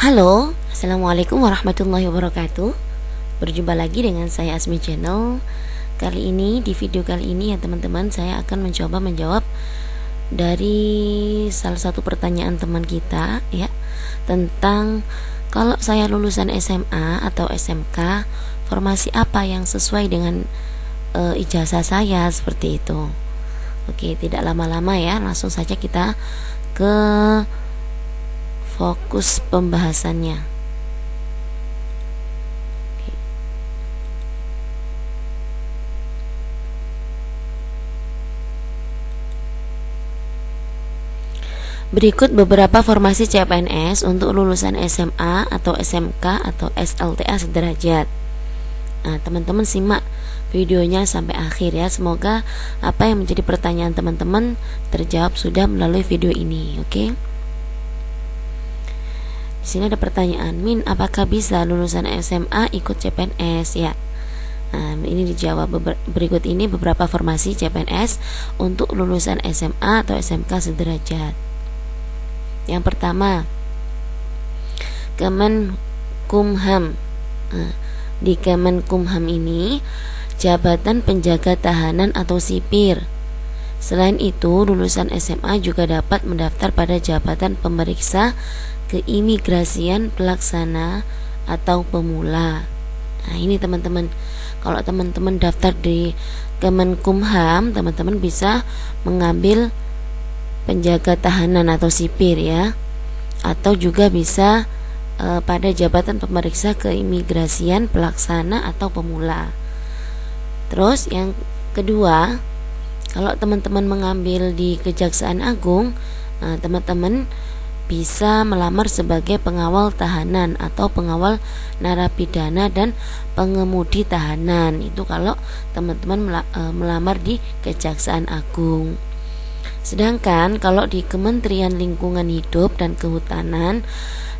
Halo, Assalamualaikum warahmatullahi wabarakatuh. Berjumpa lagi dengan saya Asmi Channel. Kali ini, di video kali ini ya teman-teman, saya akan mencoba menjawab dari salah satu pertanyaan teman kita ya, tentang kalau saya lulusan SMA atau SMK, formasi apa yang sesuai dengan ijazah saya, seperti itu. Oke, tidak lama-lama ya, langsung saja kita ke fokus pembahasannya. Oke. Berikut beberapa formasi CPNS untuk lulusan SMA atau SMK atau SLTA sederajat. Nah, teman-teman simak videonya sampai akhir ya. Semoga apa yang menjadi pertanyaan teman-teman terjawab sudah melalui video ini, oke? Di sini ada pertanyaan, Min, apakah bisa lulusan SMA ikut CPNS? Ya. Nah, ini dijawab berikut ini beberapa formasi CPNS untuk lulusan SMA atau SMK sederajat. Yang pertama, Kemenkumham. Nah, di Kemenkumham ini jabatan penjaga tahanan atau sipir. Selain itu, lulusan SMA juga dapat mendaftar pada jabatan pemeriksa keimigrasian pelaksana atau pemula. Nah, ini teman-teman, kalau teman-teman daftar di Kemenkumham, teman-teman bisa mengambil penjaga tahanan atau sipir ya, atau juga bisa pada jabatan pemeriksa keimigrasian pelaksana atau pemula. Terus yang kedua, kalau teman-teman mengambil di Kejaksaan Agung, teman-teman bisa melamar sebagai pengawal tahanan atau pengawal narapidana dan pengemudi tahanan. Itu kalau teman-teman melamar di Kejaksaan Agung. Sedangkan kalau di Kementerian Lingkungan Hidup dan Kehutanan,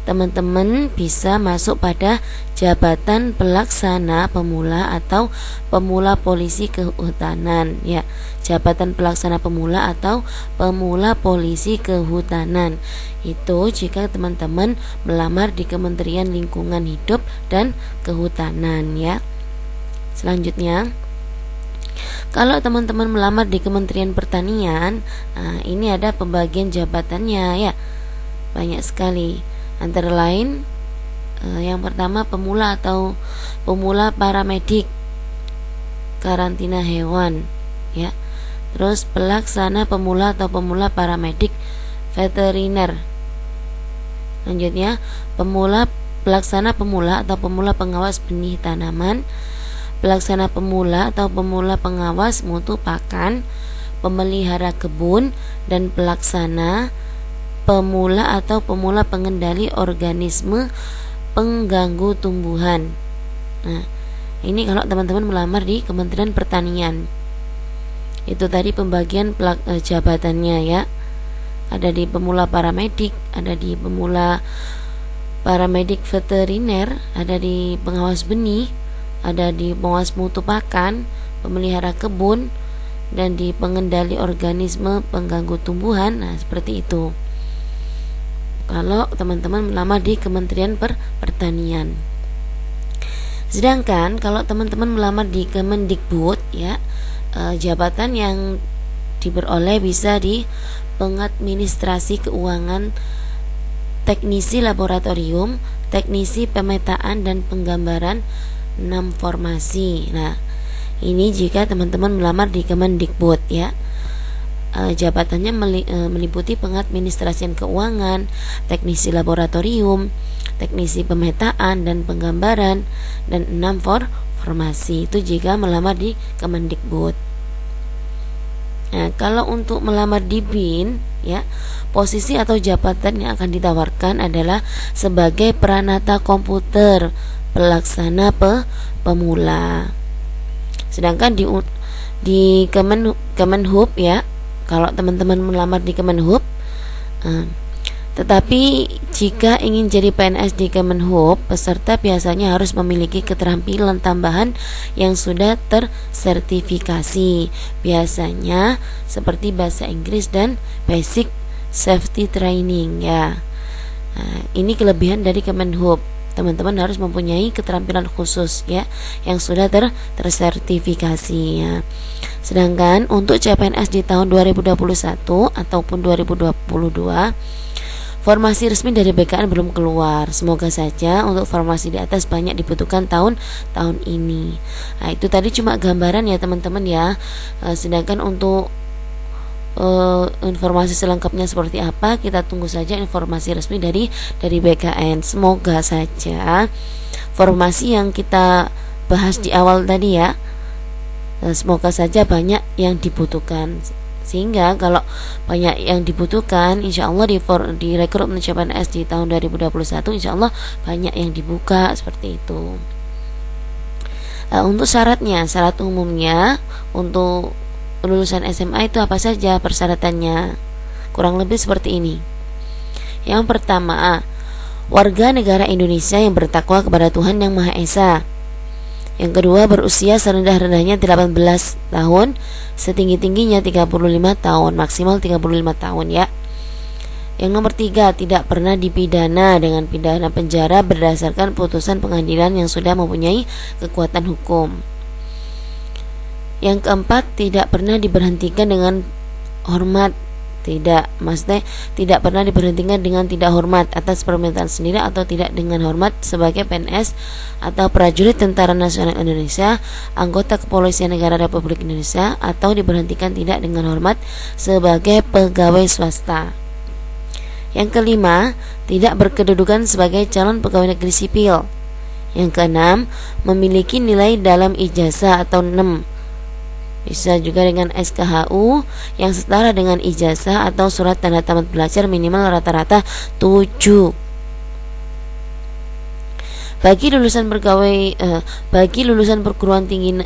teman-teman bisa masuk pada jabatan pelaksana pemula atau pemula polisi kehutanan ya. Jabatan pelaksana pemula atau pemula polisi kehutanan itu jika teman-teman melamar di Kementerian Lingkungan Hidup dan Kehutanan ya. Selanjutnya, kalau teman-teman melamar di Kementerian Pertanian, ini ada pembagian jabatannya ya, banyak sekali. Antara lain yang pertama pemula atau pemula paramedik karantina hewan ya. Terus pelaksana pemula atau pemula paramedik veteriner. Selanjutnya pelaksana pemula atau pemula pengawas benih tanaman, pelaksana pemula atau pemula pengawas mutu pakan, pemelihara kebun, dan pelaksana pemula atau pemula pengendali organisme pengganggu tumbuhan. Nah, ini kalau teman-teman melamar di Kementerian Pertanian. Itu tadi pembagian jabatannya ya. Ada di pemula paramedik, ada di pemula paramedik veteriner, ada di pengawas benih, ada di pengawas mutu pakan, pemelihara kebun, dan di pengendali organisme pengganggu tumbuhan. Nah, seperti itu kalau teman-teman melamar di Kementerian Pertanian. Sedangkan kalau teman-teman melamar di Kemendikbud ya, jabatan yang diperoleh bisa di pengadministrasi keuangan, teknisi laboratorium, teknisi pemetaan dan penggambaran, 6 formasi. Nah, ini jika teman-teman melamar di Kemendikbud ya. Jabatannya meliputi pengadministrasian keuangan, teknisi laboratorium, teknisi pemetaan dan penggambaran, dan 6 formasi. Itu jika melamar di Kemendikbud. Nah, kalau untuk melamar di BIN ya, posisi atau jabatan yang akan ditawarkan adalah sebagai peranata komputer pelaksana pemula. Sedangkan di Kemenhub ya, kalau teman-teman melamar di Kemenhub, tetapi jika ingin jadi PNS di Kemenhub, peserta biasanya harus memiliki keterampilan tambahan yang sudah tersertifikasi, biasanya seperti bahasa Inggris dan basic safety training ya. Nah, ini kelebihan dari Kemenhub. Teman-teman harus mempunyai keterampilan khusus ya yang sudah tersertifikasi ya. Sedangkan untuk CPNS di tahun 2021 ataupun 2022 formasi resmi dari BKN belum keluar. Semoga saja untuk formasi di atas banyak dibutuhkan tahun ini. Nah, itu tadi cuma gambaran ya teman-teman ya. Sedangkan untuk informasi selengkapnya seperti apa, kita tunggu saja informasi resmi dari BKN. Semoga saja formasi yang kita bahas di awal tadi ya, semoga saja banyak yang dibutuhkan, sehingga kalau banyak yang dibutuhkan, insya Allah di rekrutmen CPNS di tahun 2021 insya Allah banyak yang dibuka seperti itu. Untuk syarat umumnya untuk lulusan SMA itu apa saja persyaratannya? Kurang lebih seperti ini. Yang pertama, warga negara Indonesia yang bertakwa kepada Tuhan Yang Maha Esa. Yang kedua, berusia serendah-rendahnya 18 tahun, setinggi-tingginya 35 tahun, maksimal 35 tahun ya. Yang nomor 3, tidak pernah dipidana dengan pidana penjara berdasarkan putusan pengadilan yang sudah mempunyai kekuatan hukum. Yang keempat, tidak pernah diberhentikan dengan hormat. Maksudnya tidak pernah diberhentikan dengan tidak hormat atas permintaan sendiri atau tidak dengan hormat sebagai PNS atau prajurit Tentara Nasional Indonesia, anggota Kepolisian Negara Republik Indonesia, atau diberhentikan tidak dengan hormat sebagai pegawai swasta. Yang kelima, tidak berkedudukan sebagai calon pegawai negeri sipil. Yang keenam, memiliki nilai dalam ijazah atau 6. Bisa juga dengan SKHU yang setara dengan ijazah atau surat tanda tamat belajar minimal rata-rata 7. Bagi lulusan perguruan tinggi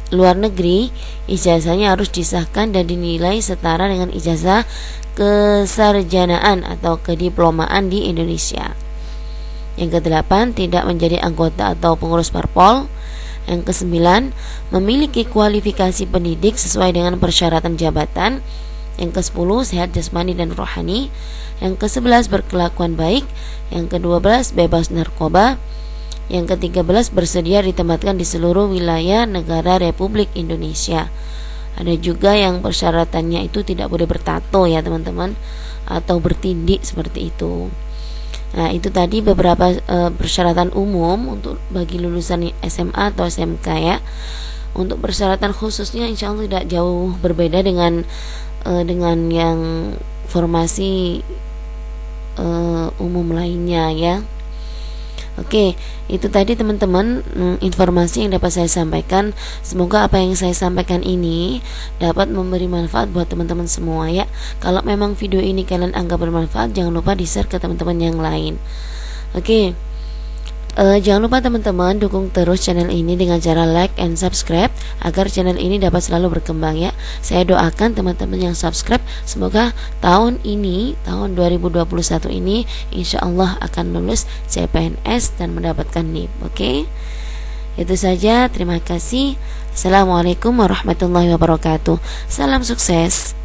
luar negeri, ijazahnya harus disahkan dan dinilai setara dengan ijazah kesarjanaan atau kediplomaan di Indonesia. Yang kedelapan, tidak menjadi anggota atau pengurus parpol. Yang kesembilan, memiliki kualifikasi pendidik sesuai dengan persyaratan jabatan. Yang ke-10, sehat jasmani dan rohani. Yang ke-11, berkelakuan baik. Yang ke-12, bebas narkoba. Yang ke-13, bersedia ditempatkan di seluruh wilayah negara Republik Indonesia. Ada juga yang persyaratannya itu tidak boleh bertato ya teman-teman, atau bertindik seperti itu. Nah, itu tadi beberapa persyaratan umum untuk bagi lulusan SMA atau SMK ya. Untuk persyaratan khususnya insya Allah tidak jauh berbeda dengan yang formasi umum lainnya ya. Oke, itu tadi teman-teman informasi yang dapat saya sampaikan. Semoga apa yang saya sampaikan ini dapat memberi manfaat buat teman-teman semua ya. Kalau memang video ini kalian anggap bermanfaat, jangan lupa di-share ke teman-teman yang lain. Oke, jangan lupa teman-teman dukung terus channel ini dengan cara like and subscribe agar channel ini dapat selalu berkembang ya. Saya doakan teman-teman yang subscribe semoga tahun 2021 ini insya Allah akan lulus CPNS dan mendapatkan NIP. Oke, itu saja, terima kasih. Assalamualaikum warahmatullahi wabarakatuh. Salam sukses.